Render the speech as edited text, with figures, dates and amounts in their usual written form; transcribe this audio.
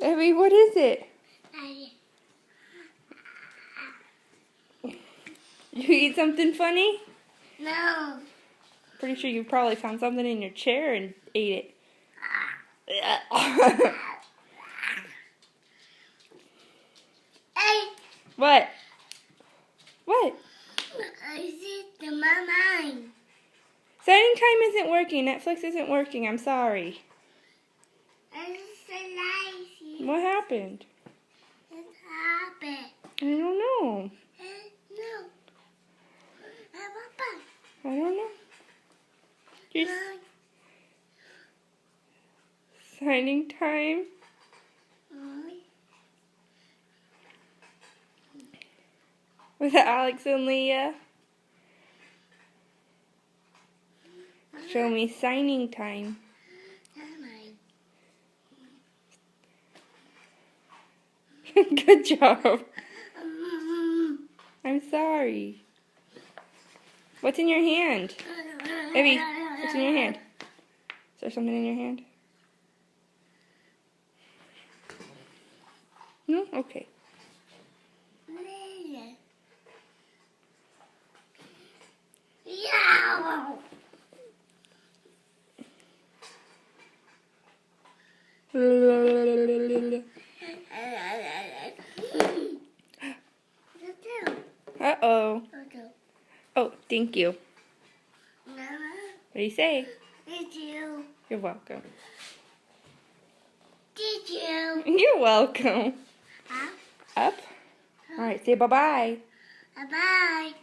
Abby, what is it? You eat something funny? No. Pretty sure you probably found something in your chair and ate it. Hey. What? What? I see the mama. Signing time isn't working. Netflix isn't working. I'm sorry. I'm so lazy. What happened? What happened? I don't know. No. Papa. I don't know. Just signing time. With Alex and Leah. Show me signing time. Good job. I'm sorry. What's in your hand? Abby, what's in your hand? Is there something in your hand? No? Okay. Uh-oh. Oh, thank you. What do you say? Did you? You're welcome. Did you? You're welcome. Up? Up? All right, say bye-bye. Bye-bye.